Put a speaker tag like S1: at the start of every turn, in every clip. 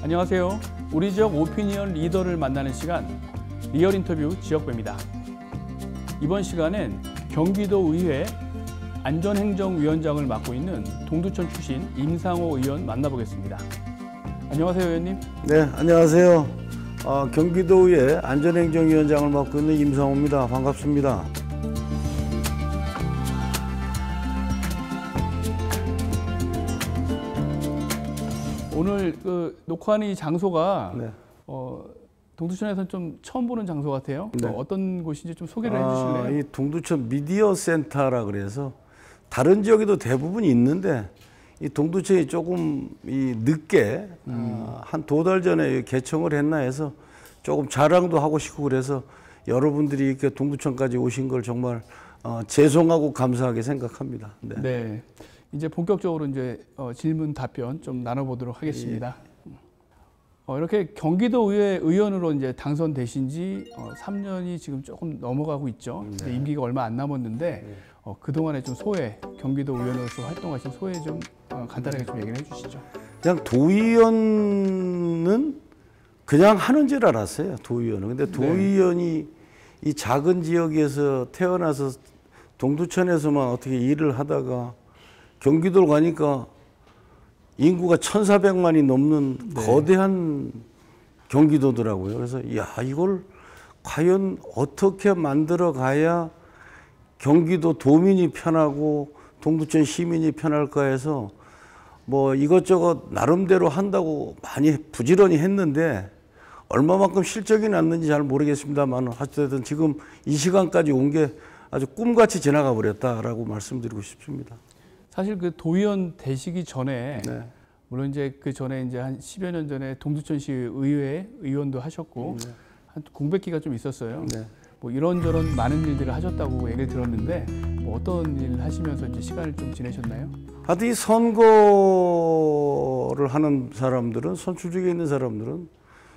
S1: 안녕하세요. 우리 지역 오피니언 리더를 만나는 시간, 리얼 인터뷰 지역배입니다. 이번 시간엔 경기도 의회 안전행정위원장을 맡고 있는 동두천 출신 임상호 의원 만나보겠습니다. 안녕하세요, 의원님.
S2: 네, 안녕하세요. 경기도의회 안전행정위원장을 맡고 있는 임상호입니다. 반갑습니다.
S1: 오늘 녹화하는 이 장소가
S2: 네.
S1: 동두천에서는 좀 처음 보는 장소 같아요.
S2: 네.
S1: 어떤 곳인지 좀 소개를 해주실래요?
S2: 이 동두천 미디어 센터라 그래서 다른 지역에도 대부분 있는데 이 동두천이 조금 늦게 한 2달 전에 개청을 했나 해서 조금 자랑도 하고 싶고 그래서 여러분들이 이렇게 동두천까지 오신 걸 정말 죄송하고 감사하게 생각합니다. 네.
S1: 네. 이제 본격적으로 이제 질문 답변 좀 나눠보도록 하겠습니다. 이렇게 경기도 의회 의원으로 이제 당선되신 지 3년이 지금 조금 넘어가고 있죠.
S2: 네.
S1: 임기가 얼마 안 남았는데 그동안에 좀 소회, 경기도 의원으로서 활동하신 소회 좀 간단하게 좀 얘기를 해주시죠.
S2: 그냥 도의원은 그냥 하는 줄 알았어요. 도의원은. 근데 도의원이 이 작은 지역에서 태어나서 동두천에서만 어떻게 일을 하다가 경기도를 가니까 인구가 1,400만이 넘는 거대한 경기도더라고요. 그래서 이걸 과연 어떻게 만들어 가야 경기도 도민이 편하고 동두천 시민이 편할까 해서 뭐 이것저것 나름대로 한다고 많이 부지런히 했는데 얼마만큼 실적이 났는지 잘 모르겠습니다만 어쨌든 지금 이 시간까지 온 게 아주 꿈같이 지나가 버렸다라고 말씀드리고 싶습니다.
S1: 사실 그 도의원 되시기 전에 물론 이제 그 전에 이제 한 10여 년 전에 동두천시 의회 의원도 하셨고 한 공백기가 좀 있었어요. 뭐 이런저런 많은 일들을 하셨다고 얘기를 들었는데 뭐 어떤 일 하시면서 이제 시간을 좀 지내셨나요?
S2: 하여튼 이 선거를 하는 사람들은 선출직에 있는 사람들은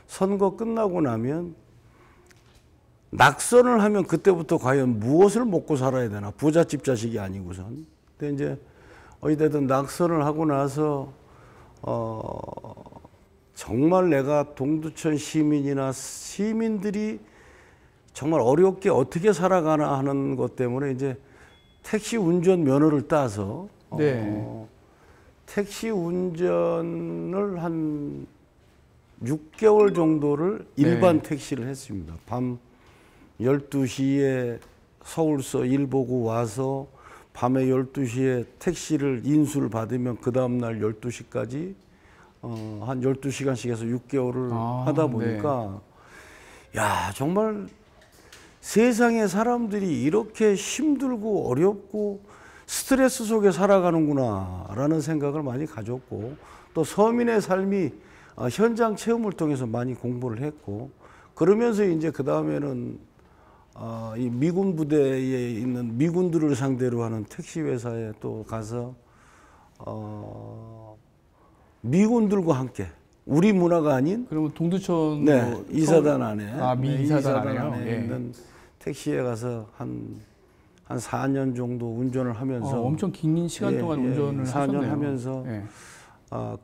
S2: 선거 끝나고 나면 낙선을 하면 그때부터 과연 무엇을 먹고 살아야 되나 부잣집 자식이 아니고선. 근데 이제 어찌됐든 낙선을 하고 나서 정말 내가 동두천 시민이나 시민들이 정말 어렵게 어떻게 살아가나 하는 것 때문에 이제 택시 운전 면허를 따서 택시 운전을 한 6개월 정도를 일반 택시를 했습니다. 밤 12시에 서울서 일 보고 와서 밤에 12시에 택시를 인수를 받으면 그 다음날 12시까지 한 12시간씩 해서 6개월을 하다 보니까 야 정말 세상에 사람들이 이렇게 힘들고 어렵고 스트레스 속에 살아가는구나 라는 생각을 많이 가졌고 또 서민의 삶이 현장 체험을 통해서 많이 공부를 했고 그러면서 이제 그 다음에는 이 미군 부대에 있는 미군들을 상대로 하는 택시 회사에 또 가서 미군들과 함께 우리 문화가 아닌
S1: 그러면 동두천
S2: 이사단 안에
S1: 이사단
S2: 안에 있는 택시에 가서 한 4년 정도 운전을 하면서
S1: 엄청 긴 시간 동안 운전을
S2: 4년
S1: 하셨네요.
S2: 하면서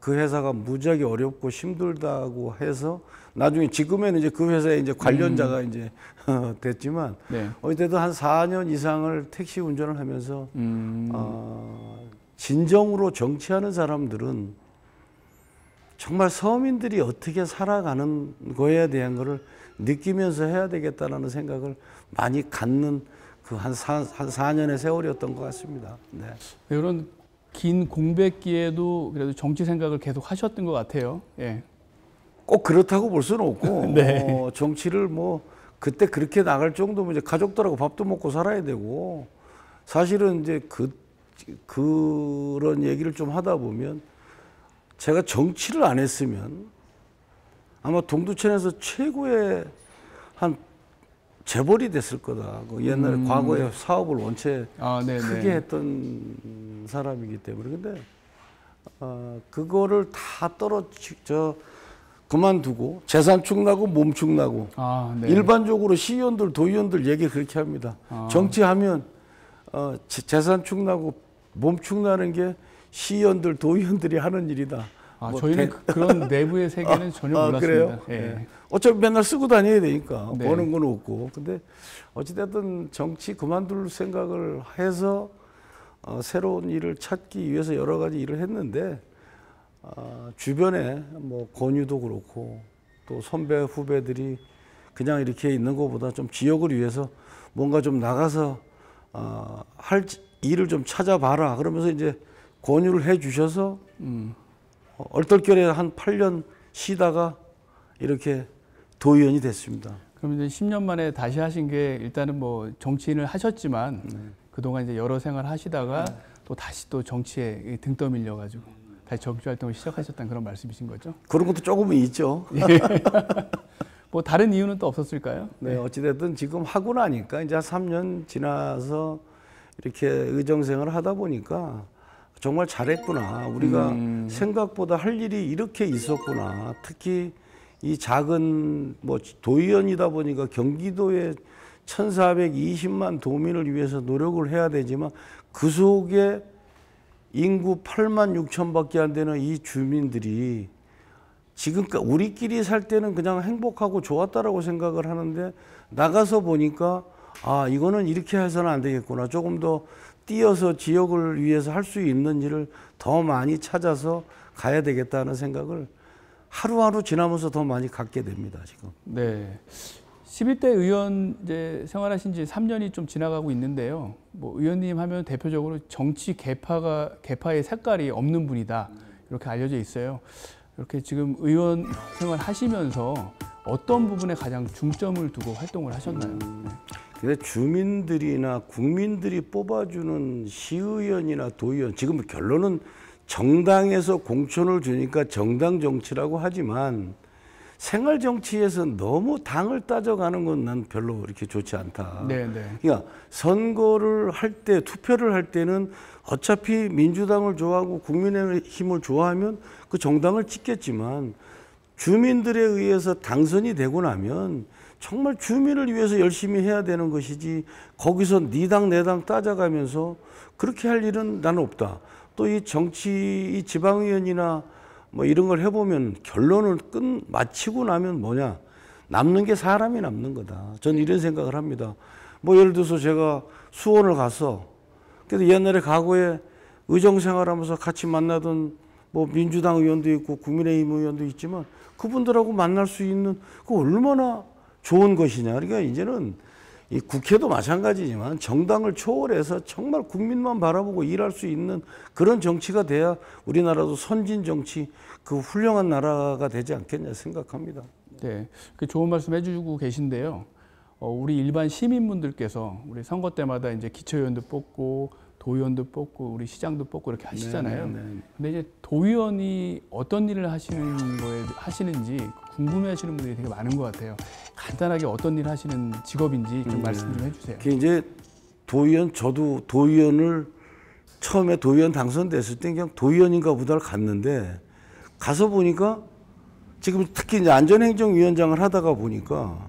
S2: 그 회사가 무지하게 어렵고 힘들다고 해서 나중에 지금에는 이제 그 회사에 이제 관련자가 이제 됐지만 어쨌든 한 4년 이상을 택시 운전을 하면서 진정으로 정치하는 사람들은 정말 서민들이 어떻게 살아가는 거에 대한 거를 느끼면서 해야 되겠다라는 생각을 많이 갖는 그 한 4년의 세월이었던 것 같습니다.
S1: 이런 긴 공백기에도 그래도 정치 생각을 계속 하셨던 것 같아요.
S2: 꼭 그렇다고 볼 수는 없고 정치를 뭐 그때 그렇게 나갈 정도면 이제 가족들하고 밥도 먹고 살아야 되고 사실은 이제 그런 얘기를 좀 하다 보면 제가 정치를 안 했으면 아마 동두천에서 최고의 한 재벌이 됐을 거다. 옛날에 과거에 사업을 원체 크게 했던 사람이기 때문에. 근데 그거를 다 그만두고 재산축 나고 몸축 나고 일반적으로 시의원들 도의원들 얘기 그렇게 합니다. 정치하면 재산축 나고 몸축 나는 게 시의원들 도의원들이 하는 일이다. 뭐
S1: 저희는 그런 내부의 세계는 전혀 몰랐습니다.
S2: 그래요?
S1: 예.
S2: 네. 어차피 맨날 쓰고 다녀야 되니까
S1: 네.
S2: 버는 건 없고. 근데 어찌됐든 정치 그만둘 생각을 해서 새로운 일을 찾기 위해서 여러 가지 일을 했는데 주변에 뭐 권유도 그렇고 또 선배 후배들이 그냥 이렇게 있는 것보다 좀 지역을 위해서 뭔가 좀 나가서 할 일을 좀 찾아봐라 그러면서 이제 권유를 해 주셔서 얼떨결에 한 8년 쉬다가 이렇게 도의원이 됐습니다.
S1: 그럼 이제 10년 만에 다시 하신 게 일단은 뭐 정치인을 하셨지만 그동안 이제 여러 생활 하시다가 또 다시 또 정치에 등 떠밀려 가지고 다시 정치 활동을 시작하셨다는 그런 말씀이신 거죠?
S2: 그런 것도 조금은 있죠.
S1: 뭐 다른 이유는 또 없었을까요?
S2: 네, 어찌됐든 지금 하고 나니까 이제 한 3년 지나서 이렇게 의정생활을 하다 보니까 정말 잘했구나. 우리가 생각보다 할 일이 이렇게 있었구나. 특히 이 작은 뭐 도의원이다 보니까 경기도에 1420만 도민을 위해서 노력을 해야 되지만 그 속에 인구 8만 6천밖에 안 되는 이 주민들이 지금까지 우리끼리 살 때는 그냥 행복하고 좋았다라고 생각을 하는데 나가서 보니까 이거는 이렇게 해서는 안 되겠구나. 조금 더 뛰어서 지역을 위해서 할 수 있는 일을 더 많이 찾아서 가야 되겠다는 생각을 하루하루 지나면서 더 많이 갖게 됩니다, 지금.
S1: 네. 11대 의원 이제 생활하신 지 3년이 좀 지나가고 있는데요. 뭐 의원님 하면 대표적으로 정치 계파의 색깔이 없는 분이다. 이렇게 알려져 있어요. 이렇게 지금 의원 생활 하시면서 어떤 부분에 가장 중점을 두고 활동을 하셨나요?
S2: 근데 주민들이나 국민들이 뽑아주는 시의원이나 도의원, 지금 결론은 정당에서 공천을 주니까 정당 정치라고 하지만 생활 정치에서 너무 당을 따져가는 건 난 별로 이렇게 좋지 않다.
S1: 네, 네.
S2: 그러니까 선거를 할 때, 투표를 할 때는 어차피 민주당을 좋아하고 국민의힘을 좋아하면 그 정당을 찍겠지만 주민들에 의해서 당선이 되고 나면 정말 주민을 위해서 열심히 해야 되는 것이지 거기서 네 당 내 당 따져가면서 그렇게 할 일은 나는 없다. 또 이 정치, 이 지방의원이나 뭐 이런 걸 해보면 결론을 마치고 나면 뭐냐. 남는 게 사람이 남는 거다. 저는 이런 생각을 합니다. 뭐 예를 들어서 제가 수원을 가서 그래도 옛날에 과거에 의정 생활하면서 같이 만나던 뭐 민주당 의원도 있고 국민의힘 의원도 있지만 그분들하고 만날 수 있는 그 얼마나 좋은 것이냐. 그러니까 이제는 이 국회도 마찬가지지만 정당을 초월해서 정말 국민만 바라보고 일할 수 있는 그런 정치가 돼야 우리나라도 선진 정치 그 훌륭한 나라가 되지 않겠냐 생각합니다.
S1: 네, 그 좋은 말씀 해주고 계신데요. 우리 일반 시민분들께서 우리 선거 때마다 이제 기초의원도 뽑고 도의원도 뽑고 우리 시장도 뽑고 이렇게 하시잖아요. 근데 이제 도의원이 어떤 일을 하시는지 궁금해하시는 분들이 되게 많은 것 같아요. 간단하게 어떤 일을 하시는 직업인지 좀 말씀 좀 해주세요.
S2: 그 이제 도의원, 저도 도의원을 처음에 도의원 당선됐을 때 그냥 도의원인가 보다를 갔는데 가서 보니까 지금 특히 이제 안전행정위원장을 하다가 보니까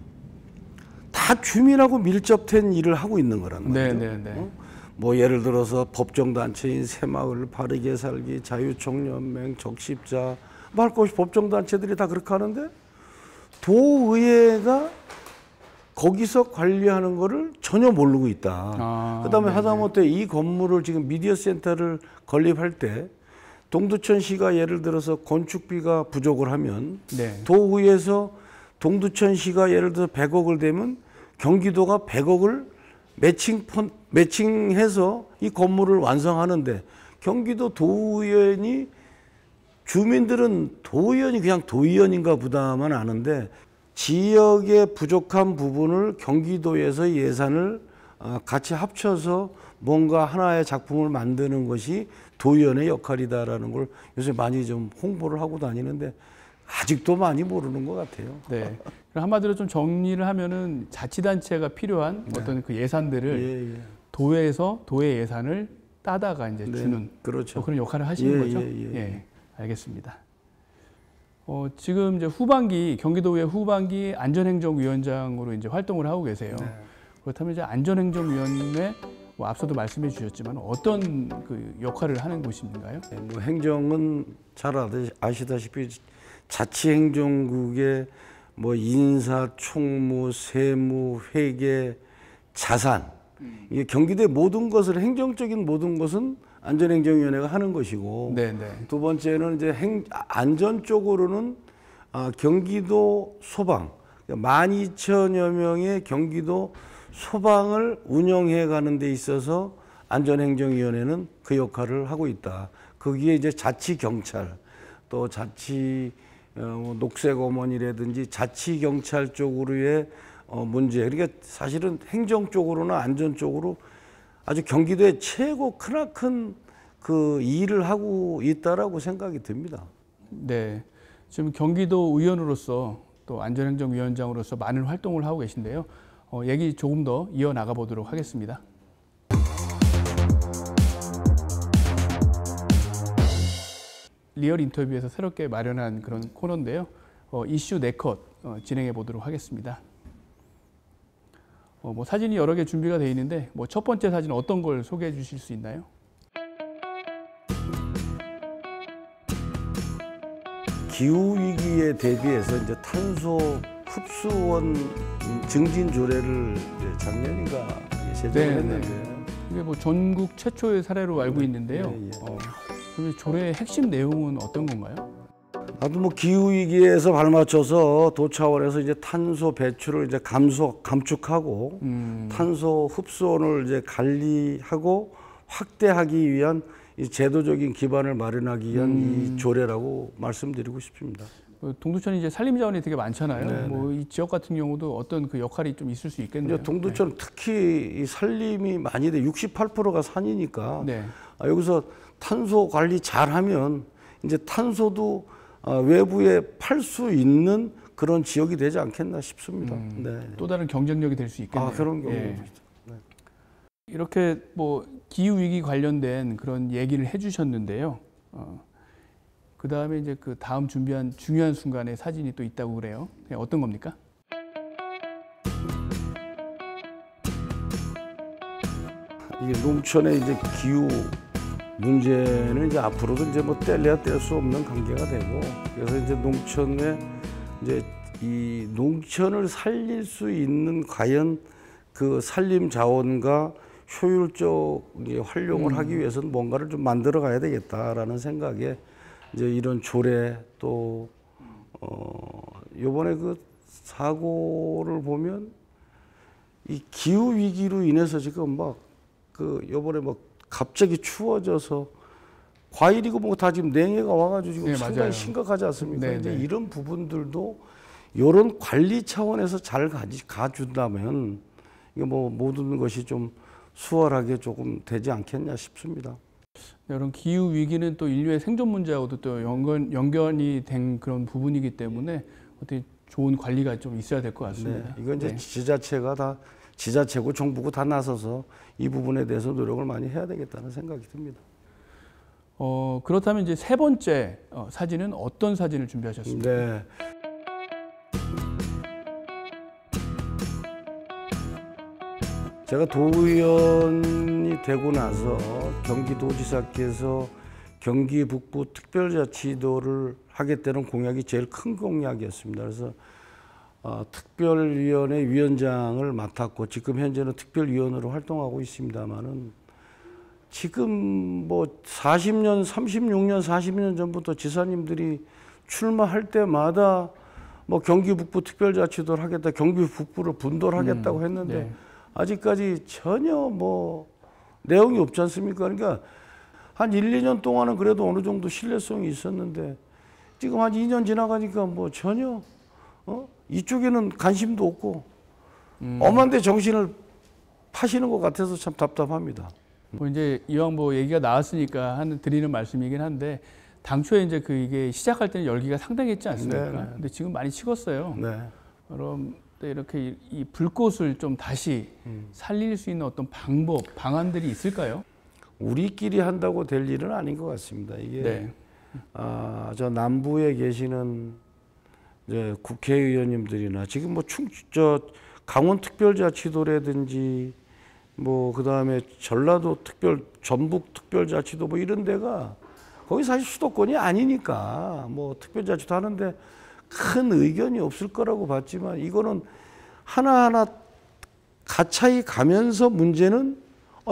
S2: 다 주민하고 밀접된 일을 하고 있는 거란 말이죠.
S1: 네.
S2: 뭐 예를 들어서 법정단체인 새마을, 바르게 살기, 자유총연맹, 적십자 뭐 할 것 없이 법정단체들이 다 그렇게 하는데 도의회가 거기서 관리하는 거를 전혀 모르고 있다. 그다음에 하다못해 이 건물을 지금 미디어 센터를 건립할 때 동두천시가 예를 들어서 건축비가 부족을 하면 도의회에서 동두천시가 예를 들어서 100억을 대면 경기도가 100억을 매칭해서 이 건물을 완성하는데 경기도 도의원이 주민들은 도의원이 그냥 도의원인가 보다만 아는데 지역의 부족한 부분을 경기도에서 예산을 같이 합쳐서 뭔가 하나의 작품을 만드는 것이 도의원의 역할이다라는 걸 요새 많이 좀 홍보를 하고 다니는데 아직도 많이 모르는 것 같아요.
S1: 네. 한마디로 좀 정리를 하면은 자치단체가 필요한 어떤 그 예산들을 도에서 도의 예산을 따다가 이제 주는
S2: 그렇죠.
S1: 그런 역할을 하시는 거죠. 예. 알겠습니다. 지금 이제 경기도의 후반기 안전행정위원장으로 이제 활동을 하고 계세요. 그렇다면 이제 안전행정위원회 뭐 앞서도 말씀해 주셨지만 어떤 그 역할을 하는 곳인가요?
S2: 뭐 행정은 잘 아시다시피 자치행정국의 뭐 인사, 총무, 세무, 회계, 자산 이게 경기도의 모든 것을 행정적인 모든 것은 안전행정위원회가 하는 것이고
S1: 네네.
S2: 두 번째는 이제 안전 쪽으로는 경기도 소방 12,000여 명의 경기도 소방을 운영해 가는 데 있어서 안전행정위원회는 그 역할을 하고 있다. 거기에 이제 자치경찰 또 자치 녹색어머니라든지 자치경찰 쪽으로의 문제. 그러니까 사실은 행정 쪽으로나 안전 쪽으로 아주 경기도의 최고 크나큰 그 일을 하고 있다라고 생각이 듭니다.
S1: 네. 지금 경기도 의원으로서 또 안전행정위원장으로서 많은 활동을 하고 계신데요. 얘기 조금 더 이어나가 보도록 하겠습니다. 리얼 인터뷰에서 새롭게 마련한 그런 코너인데요. 이슈 4컷 진행해 보도록 하겠습니다. 뭐 사진이 여러 개 준비가 되어 있는데 뭐 첫 번째 사진 어떤 걸 소개해 주실 수 있나요?
S2: 기후 위기에 대비해서 이제 탄소 흡수원 증진 조례를 이제 작년인가 제정을 했는데
S1: 이게 뭐 전국 최초의 사례로 알고 있는데요. 그럼 조례의 핵심 내용은 어떤 건가요?
S2: 나도 뭐 기후 위기에서 발맞춰서 도 차원에서 이제 탄소 배출을 이제 감축하고 탄소 흡수원을 이제 관리하고 확대하기 위한 이 제도적인 기반을 마련하기 위한 이 조례라고 말씀드리고 싶습니다.
S1: 동두천이 이제 산림자원이 되게 많잖아요.
S2: 네네.
S1: 뭐 이 지역 같은 경우도 어떤 그 역할이 좀 있을 수 있겠네요.
S2: 동두천 특히 이 산림이 많이 돼 68%가 산이니까
S1: 네.
S2: 여기서 탄소 관리 잘하면 이제 탄소도 외부에 팔 수 있는 그런 지역이 되지 않겠나 싶습니다. 네.
S1: 또 다른 경쟁력이 될 수 있겠네요.
S2: 그런 경우도
S1: 예.
S2: 있죠. 네.
S1: 이렇게 뭐 기후 위기 관련된 그런 얘기를 해주셨는데요. 그 다음에 이제 그 다음 준비한 중요한 순간에 사진이 또 있다고 그래요. 어떤 겁니까?
S2: 이게 농촌의 이제 기후 문제는 이제 앞으로도 이제 뭐 뗄래야 뗄 수 없는 관계가 되고 그래서 이제 농촌에 이제 이 농촌을 살릴 수 있는 과연 그 산림 자원과 효율적 활용을 하기 위해서는 뭔가를 좀 만들어 가야 되겠다라는 생각에 이제 이런 조례 또 요번에 그 사고를 보면 이 기후 위기로 인해서 지금 막 그 요번에 막 갑자기 추워져서 과일이고 뭐 다 지금 냉해가 와가지고 지금
S1: 네,
S2: 상당히
S1: 맞아요.
S2: 심각하지 않습니까?
S1: 네,
S2: 이제
S1: 네.
S2: 이런 부분들도 이런 관리 차원에서 잘 가준다면 이게 뭐 모든 것이 좀 수월하게 조금 되지 않겠냐 싶습니다.
S1: 이런 기후 위기는 또 인류의 생존 문제하고도 또 연관이 된 그런 부분이기 때문에 어떻게 좋은 관리가 좀 있어야 될 것 같습니다.
S2: 네, 이건 이제
S1: 네.
S2: 지자체고 정부고 다 나서서 이 부분에 대해서 노력을 많이 해야 되겠다는 생각이 듭니다.
S1: 그렇다면 이제 세 번째 사진은 어떤 사진을 준비하셨습니까?
S2: 네. 제가 도의원이 되고 나서 경기도지사께서 경기 북부 특별자치도를 하겠다는 공약이 제일 큰 공약이었습니다. 그래서 특별위원회 위원장을 맡았고 지금 현재는 특별위원으로 활동하고 있습니다만은 지금 뭐 40년, 36년, 40년 전부터 지사님들이 출마할 때마다 뭐 경기 북부 특별자치도를 하겠다, 경기 북부를 분도를 하겠다고 했는데
S1: 네.
S2: 아직까지 전혀 뭐 내용이 없지 않습니까? 그러니까 한 1, 2년 동안은 그래도 어느 정도 신뢰성이 있었는데 지금 한 2년 지나가니까 뭐 전혀 이쪽에는 관심도 없고 엄한데 정신을 파시는 것 같아서 참 답답합니다.
S1: 뭐 이제 이왕 뭐 얘기가 나왔으니까 드리는 말씀이긴 한데 당초에 이제 그 이게 시작할 때는 열기가 상당했지 않습니까?
S2: 네, 네.
S1: 근데 지금 많이 식었어요.
S2: 네.
S1: 그럼 또 이렇게 이 불꽃을 좀 다시 살릴 수 있는 어떤 방법, 방안들이 있을까요?
S2: 우리끼리 한다고 될 일은 아닌 것 같습니다. 이게
S1: 네.
S2: 저 남부에 계시는 이제 국회의원님들이나 지금 뭐 강원특별자치도라든지 뭐 그다음에 전라도 전북 특별자치도 뭐 이런 데가 거기 사실 수도권이 아니니까 뭐 특별자치도 하는데 큰 의견이 없을 거라고 봤지만 이거는 하나하나 가차이 가면서 문제는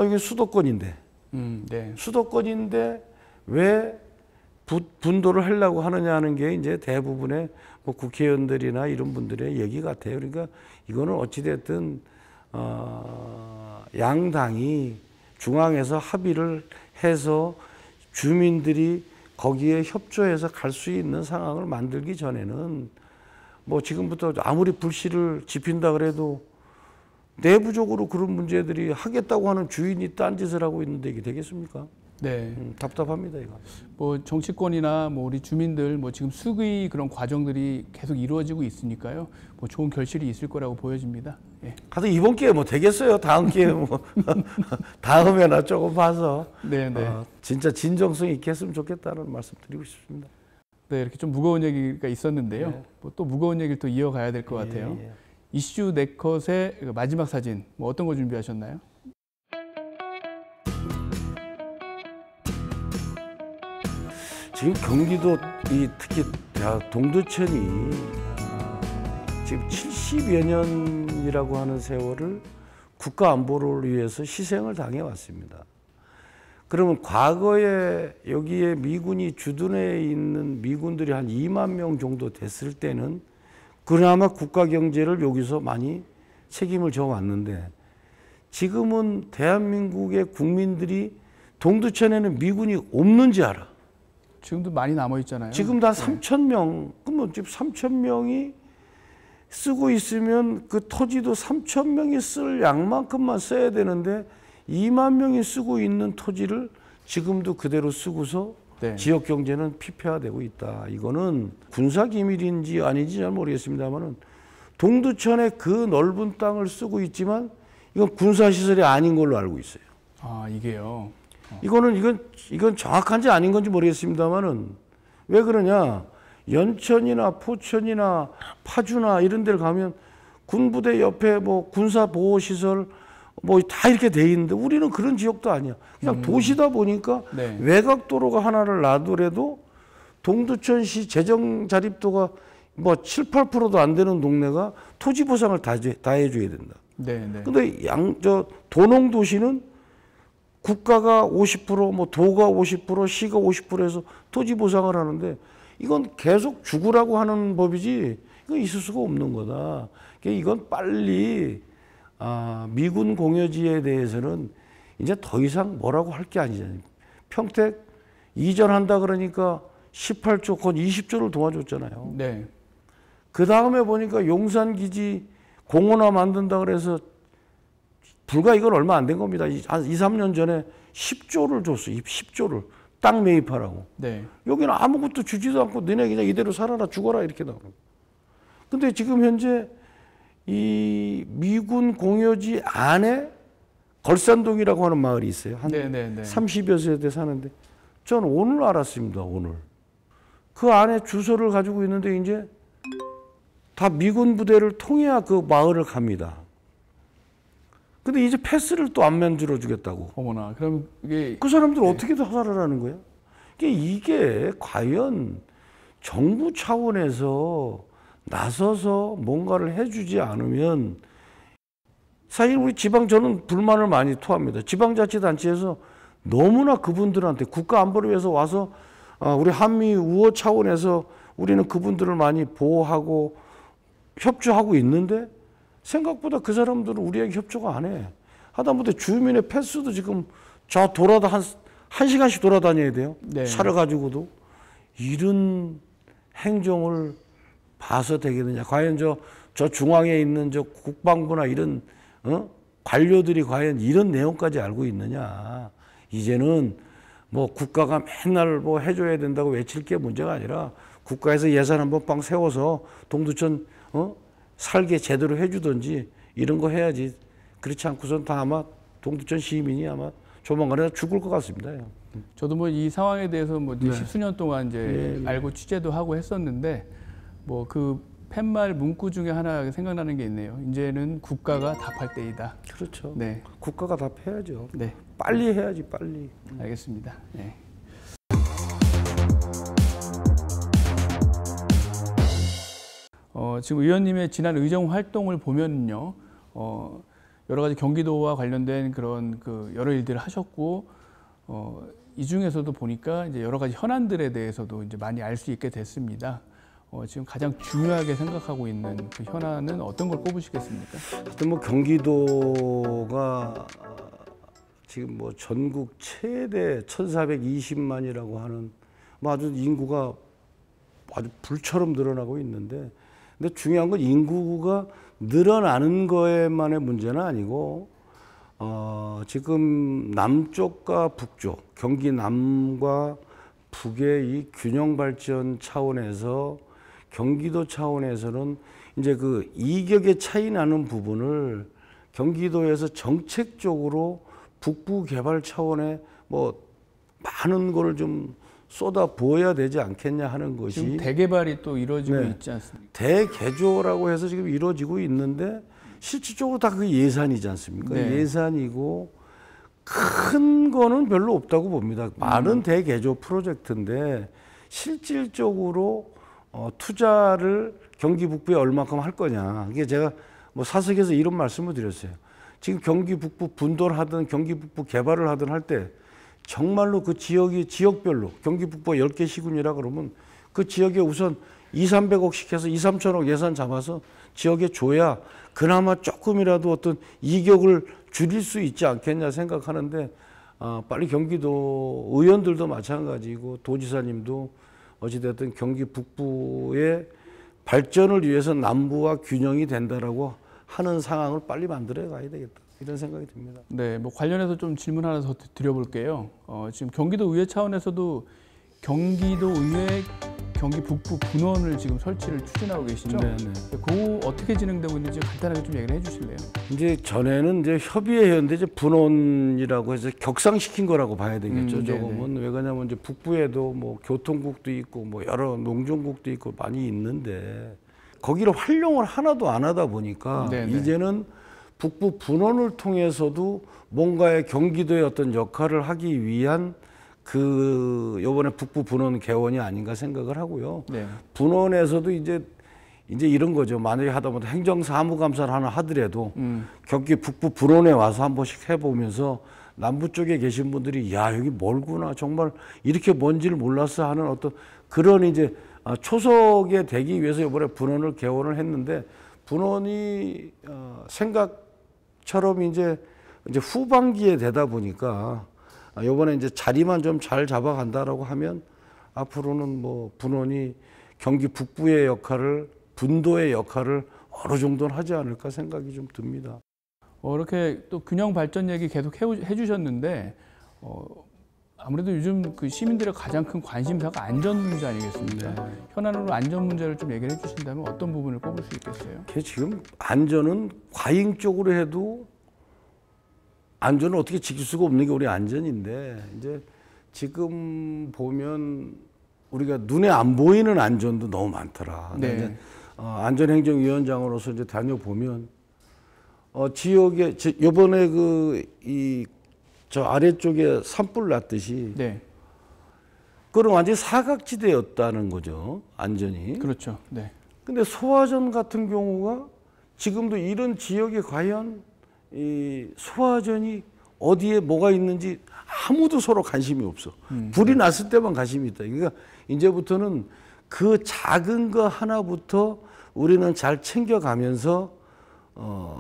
S2: 이게 수도권인데
S1: 네.
S2: 수도권인데 왜 분도를 하려고 하느냐 하는 게 이제 대부분의 뭐 국회의원들이나 이런 분들의 얘기 같아요. 그러니까 이거는 어찌됐든 양당이 중앙에서 합의를 해서 주민들이 거기에 협조해서 갈 수 있는 상황을 만들기 전에는 뭐 지금부터 아무리 불씨를 지핀다 그래도 내부적으로 그런 문제들이 하겠다고 하는 주인이 딴짓을 하고 있는데 이게 되겠습니까?
S1: 네.
S2: 답답합니다, 이거.
S1: 뭐 정치권이나 뭐 우리 주민들 뭐 지금 수의 그런 과정들이 계속 이루어지고 있으니까요. 뭐 좋은 결실이 있을 거라고 보여집니다. 예.
S2: 하여튼 이번 기회에 뭐 되겠어요. 다음 기회에 뭐 다음에나 조금 봐서
S1: 네네.
S2: 진짜 진정성 있게 했으면 좋겠다는 말씀 드리고 싶습니다.
S1: 네, 이렇게 좀 무거운 얘기가 있었는데요.
S2: 네.
S1: 뭐 또 무거운 얘기를 또 이어가야 될 것 같아요.
S2: 예.
S1: 이슈 네컷의 마지막 사진, 뭐 어떤 거 준비하셨나요?
S2: 지금 경기도 특히 동두천이 지금 70여 년이라고 하는 세월을 국가 안보를 위해서 희생을 당해왔습니다. 그러면 과거에 여기에 미군이 주둔해 있는 미군들이 한 2만 명 정도 됐을 때는 그나마 국가 경제를 여기서 많이 책임을 져왔는데 지금은 대한민국의 국민들이 동두천에는 미군이 없는지 알아.
S1: 지금도 많이 남아 있잖아요.
S2: 지금도 한 3,000명, 그러면 지금 3,000명이 쓰고 있으면 그 토지도 3,000명이 쓸 양만큼만 써야 되는데 2만 명이 쓰고 있는 토지를 지금도 그대로 쓰고서
S1: 네.
S2: 지역 경제는 피폐화되고 있다. 이거는 군사 기밀인지 아닌지 잘 모르겠습니다만은 동두천에 그 넓은 땅을 쓰고 있지만 이건 군사 시설이 아닌 걸로 알고 있어요.
S1: 아, 이게요.
S2: 이건 정확한지 아닌 건지 모르겠습니다만은 왜 그러냐? 연천이나 포천이나 파주나 이런 데를 가면 군부대 옆에 뭐 군사 보호 시설 뭐 다 이렇게 돼 있는데 우리는 그런 지역도 아니야. 그냥 도시다 보니까
S1: 네.
S2: 외곽 도로가 하나를 놔두래도 동두천시 재정 자립도가 뭐 7, 8%도 안 되는 동네가 토지 보상을 다 해줘야 된다.
S1: 네, 네.
S2: 근데 도농 도시는 국가가 50%, 뭐 도가 50%, 시가 50%에서 토지 보상을 하는데 이건 계속 죽으라고 하는 법이지 이거 있을 수가 없는 거다. 이건 빨리 미군 공여지에 대해서는 이제 더 이상 뭐라고 할 게 아니잖아요. 평택 이전한다 그러니까 18조, 곧 20조를 도와줬잖아요.
S1: 네.
S2: 그 다음에 보니까 용산기지 공원화 만든다 그래서 불과 이건 얼마 안 된 겁니다. 한 2, 3년 전에 10조를 줬어요. 10조를 땅 매입하라고.
S1: 네.
S2: 여기는 아무것도 주지도 않고 너네 그냥 이대로 살아라 죽어라 이렇게 나오는 거예요. 근데 지금 현재 이 미군 공여지 안에 걸산동이라고 하는 마을이 있어요. 한 30여 세대 사는데 저는 오늘 알았습니다. 오늘. 그 안에 주소를 가지고 있는데 이제 다 미군 부대를 통해야 그 마을을 갑니다. 근데 이제 패스를 또 안 만들어 주겠다고.
S1: 어머나. 그럼 이게
S2: 그 사람들 어떻게 다 살아라는 거야? 이게 과연 정부 차원에서 나서서 뭔가를 해주지 않으면 사실 우리 저는 불만을 많이 토합니다. 지방자치단체에서 너무나 그분들한테 국가 안보를 위해서 와서 우리 한미 우호 차원에서 우리는 그분들을 많이 보호하고 협조하고 있는데 생각보다 그 사람들은 우리에게 협조가 안 해. 하다못해 주민의 패스도 지금 한 시간씩 돌아다녀야 돼요.
S1: 네.
S2: 차를 가지고도. 이런 행정을 봐서 되겠느냐. 과연 저 중앙에 있는 저 국방부나 이런 관료들이 과연 이런 내용까지 알고 있느냐. 이제는 뭐 국가가 맨날 뭐 해줘야 된다고 외칠 게 문제가 아니라 국가에서 예산 한번 빵 세워서 동두천 살게 제대로 해주든지 이런 거 해야지. 그렇지 않고선 다 아마 동두천 시민이 아마 조만간에 죽을 것 같습니다.
S1: 저도 뭐 이 상황에 대해서 뭐
S2: 네.
S1: 십수년 동안 이제 알고 취재도 하고 했었는데 뭐 그 팻말 문구 중에 하나 생각나는 게 있네요. 이제는 국가가 답할 때이다.
S2: 그렇죠.
S1: 네.
S2: 국가가 답해야죠.
S1: 네.
S2: 빨리 해야지, 빨리.
S1: 알겠습니다. 네. 지금 의원님의 지난 의정 활동을 보면요, 여러 가지 경기도와 관련된 그런 여러 일들을 하셨고, 이 중에서도 보니까 이제 여러 가지 현안들에 대해서도 이제 많이 알 수 있게 됐습니다. 지금 가장 중요하게 생각하고 있는 그 현안은 어떤 걸 꼽으시겠습니까?
S2: 하여튼 뭐 경기도가 지금 뭐 전국 최대 1,420만이라고 하는 뭐 아주 인구가 아주 불처럼 늘어나고 있는데, 근데 중요한 건 인구가 늘어나는 거에만의 문제는 아니고 지금 남쪽과 북쪽, 경기 남과 북의 이 균형 발전 차원에서 경기도 차원에서는 이제 그 이격의 차이 나는 부분을 경기도에서 정책적으로 북부 개발 차원에 뭐 많은 거를 좀 쏟아 부어야 되지 않겠냐 하는 것이
S1: 지금 대개발이 또 이루어지고
S2: 네.
S1: 있지 않습니까?
S2: 대개조라고 해서 지금 이루어지고 있는데 실질적으로 다 그게 예산이지 않습니까?
S1: 네.
S2: 예산이고 큰 거는 별로 없다고 봅니다. 많은 대개조 프로젝트인데 실질적으로 투자를 경기 북부에 얼마큼 할 거냐. 이게 제가 뭐 사석에서 이런 말씀을 드렸어요. 지금 경기 북부 분도를 하든 경기 북부 개발을 하든 할 때 정말로 그 지역이 지역별로 경기 북부가 10개 시군이라 그러면 그 지역에 우선 200~300억씩 해서 2~3천억 예산 잡아서 지역에 줘야 그나마 조금이라도 어떤 이격을 줄일 수 있지 않겠냐 생각하는데 빨리 경기도 의원들도 마찬가지고 도지사님도 어찌됐든 경기 북부의 발전을 위해서 남부와 균형이 된다라고 하는 상황을 빨리 만들어 가야 되겠다. 이런 생각이 듭니다.
S1: 네, 뭐 관련해서 좀 질문 하나 더 드려볼게요. 지금 경기도 의회 차원에서도 경기도 의회 경기 북부 분원을 지금 설치를 추진하고 계시죠?
S2: 네.
S1: 그거 어떻게 진행되고 있는지 간단하게 좀 얘기를 해주실래요?
S2: 이제 전에는 이제 협의회였는데 이제 분원이라고 해서 격상시킨 거라고 봐야 되겠죠. 조금은 왜 그러냐면 이제 북부에도 뭐 교통국도 있고 뭐 여러 농정국도 있고 많이 있는데 거기를 활용을 하나도 안 하다 보니까 이제는 북부 분원을 통해서도 뭔가의 경기도의 어떤 역할을 하기 위한 요번에 북부 분원 개원이 아닌가 생각을 하고요.
S1: 네.
S2: 분원에서도 이제 이런 거죠. 만약에 하다못해 행정사무감사를 하나 하더라도 경기 북부 분원에 와서 한 번씩 해보면서 남부 쪽에 계신 분들이 야 여기 멀구나 정말 이렇게 먼지를 몰랐어 하는 어떤 그런 이제 초석에 되기 위해서 이번에 분원을 개원을 했는데 분원이 생각처럼 이제 후반기에 되다 보니까 이번에 이제 자리만 좀 잘 잡아간다라고 하면 앞으로는 뭐 분원이 경기 북부의 역할을 분도의 역할을 어느 정도는 하지 않을까 생각이 좀 듭니다.
S1: 이렇게 또 균형 발전 얘기 계속 해주셨는데 아무래도 요즘 그 시민들의 가장 큰 관심사가 안전 문제 아니겠습니까?
S2: 네.
S1: 현안으로 안전 문제를 좀 얘기를 해주신다면 어떤 부분을 꼽을 수 있겠어요?
S2: 지금 안전은 과잉적으로 해도 안전을 어떻게 지킬 수가 없는 게 우리 안전인데 이제 지금 보면 우리가 눈에 안 보이는 안전도 너무 많더라.
S1: 네.
S2: 이제 안전행정위원장으로서 이제 다녀보면 지역에 이번에 저 아래쪽에 산불 났듯이
S1: 네.
S2: 그건 완전히 사각지대였다는 거죠. 안전이.
S1: 그렇죠. 네.
S2: 근데 소화전 같은 경우가 지금도 이런 지역에 과연 이 소화전이 어디에 뭐가 있는지 아무도 서로 관심이 없어. 불이 났을 때만 관심이 있다. 그러니까 이제부터는 그 작은 거 하나부터 우리는 잘 챙겨가면서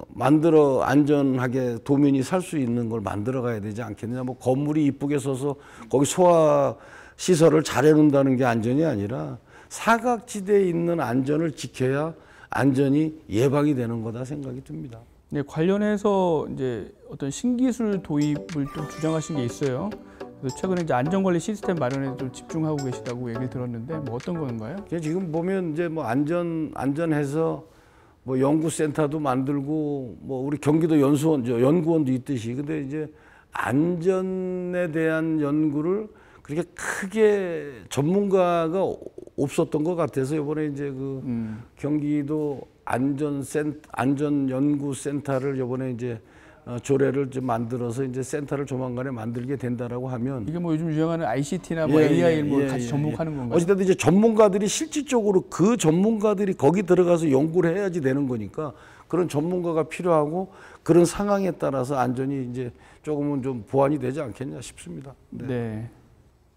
S2: 만들어 안전하게 도민이 살 수 있는 걸 만들어 가야 되지 않겠느냐. 뭐 건물이 이쁘게 서서 거기 소화 시설을 잘 해놓는다는 게 안전이 아니라 사각지대에 있는 안전을 지켜야 안전이 예방이 되는 거다 생각이 듭니다.
S1: 네, 관련해서 이제 어떤 신기술 도입을 좀 주장하신 게 있어요. 그래서 최근에 이제 안전관리 시스템 마련에 좀 집중하고 계시다고 얘기를 들었는데 뭐 어떤 건가요?
S2: 지금 보면 이제 뭐 안전해서 뭐 연구센터도 만들고 뭐 우리 경기도 연구원도 있듯이 근데 이제 안전에 대한 연구를 그렇게 크게 전문가가 없었던 것 같아서 이번에 이제 경기도 안전연구센터를 이번에 이제 조례를 좀 만들어서 이제 센터를 조만간에 만들게 된다라고 하면
S1: 이게 뭐 요즘 유행하는 ICT나 뭐 AI 뭐 같이 접목하는 건가요?
S2: 어쨌든 이제 전문가들이 실질적으로 그 전문가들이 거기 들어가서 연구를 해야지 되는 거니까 그런 전문가가 필요하고 그런 상황에 따라서 안전이 이제 조금은 좀 보완이 되지 않겠냐 싶습니다.
S1: 네.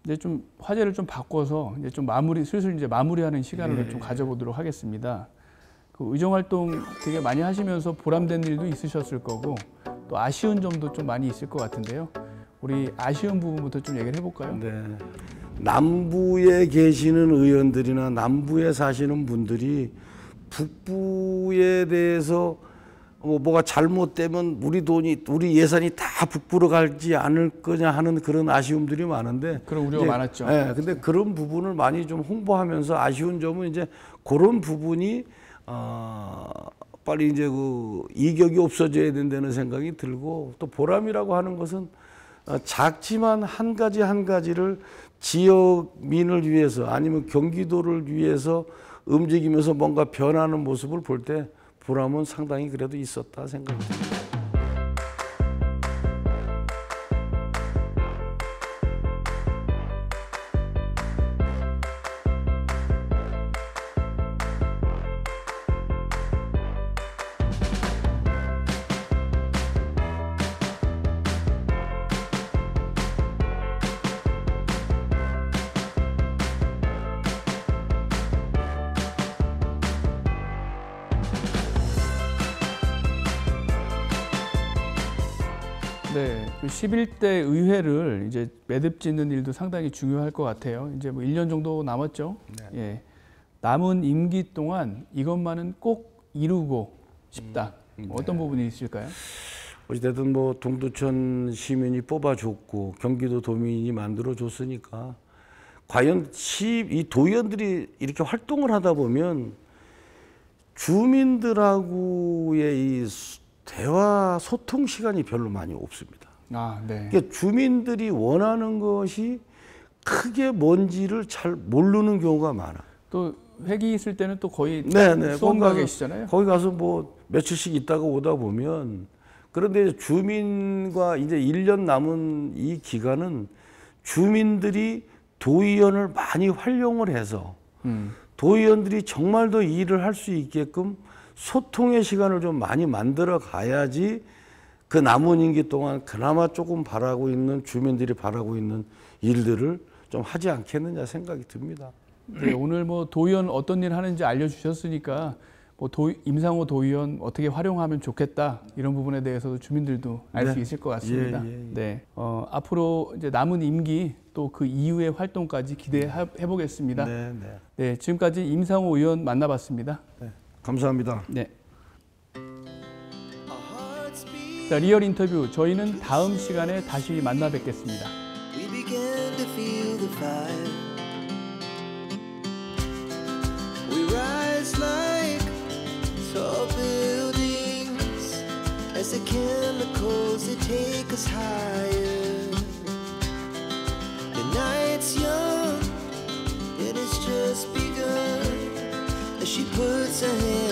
S1: 이제 좀 화제를 좀 바꿔서 이제 좀 슬슬 이제 마무리하는 시간을 좀 가져보도록 하겠습니다. 그 의정 활동 되게 많이 하시면서 보람된 일도 있으셨을 거고 또 아쉬운 점도 좀 많이 있을 것 같은데요. 우리 아쉬운 부분부터 좀 얘기를 해볼까요?
S2: 네. 남부에 계시는 의원들이나 남부에 사시는 분들이 북부에 대해서 뭐가 잘못되면 우리 예산이 다 북부로 갈지 않을 거냐 하는 그런 아쉬움들이 많은데
S1: 그런 우려가 많았죠.
S2: 네, 근데 그런 부분을 많이 좀 홍보하면서 아쉬운 점은 이제 그런 부분이 빨리 이제 그 이격이 없어져야 된다는 생각이 들고 또 보람이라고 하는 것은 작지만 한 가지를 지역민을 위해서 아니면 경기도를 위해서 움직이면서 뭔가 변하는 모습을 볼 때 보람은 상당히 그래도 있었다 생각합니다.
S1: 네, 그 11대 의회를 이제 매듭 짓는 일도 상당히 중요할 것 같아요. 이제 뭐 1년 정도 남았죠. 네. 예. 남은 임기 동안 이것만은 꼭 이루고 싶다. 어떤 부분이 있을까요?
S2: 어찌됐든 뭐 동두천 시민이 뽑아줬고 경기도 도민이 만들어줬으니까 과연 이 도의원들이 이렇게 활동을 하다 보면 주민들하고의 이 대화 소통 시간이 별로 많이 없습니다.
S1: 아, 네.
S2: 그러니까 주민들이 원하는 것이 크게 뭔지를 잘 모르는 경우가 많아.
S1: 또 회기 있을 때는 또 거의
S2: 네네.
S1: 수원가 계시잖아요.
S2: 거기 가서 뭐 며칠씩 있다가 오다 보면 그런데 주민과 이제 1년 남은 이 기간은 주민들이 도의원을 많이 활용을 해서 도의원들이 정말 더 일을 할 수 있게끔 소통의 시간을 좀 많이 만들어 가야지 그 남은 임기 동안 그나마 조금 바라고 있는 주민들이 바라고 있는 일들을 좀 하지 않겠느냐 생각이 듭니다.
S1: 네, 오늘 뭐 도의원 어떤 일 하는지 알려주셨으니까 뭐 임상호 도의원 어떻게 활용하면 좋겠다 이런 부분에 대해서도 주민들도 알 수 있을 것 같습니다. 네, 앞으로 이제 남은 임기 또 그 이후의 활동까지 기대해 보겠습니다. 네, 지금까지 임상호 의원 만나봤습니다.
S2: 네, 감사합니다.
S1: 네. 자, 리얼 인터뷰 저희는 다음 시간에 다시 만나 뵙겠습니다.
S3: We began to feel the fire. We rise like tall buildings as the chemicals that take us higher. The night's young, it has just begun as she puts her hand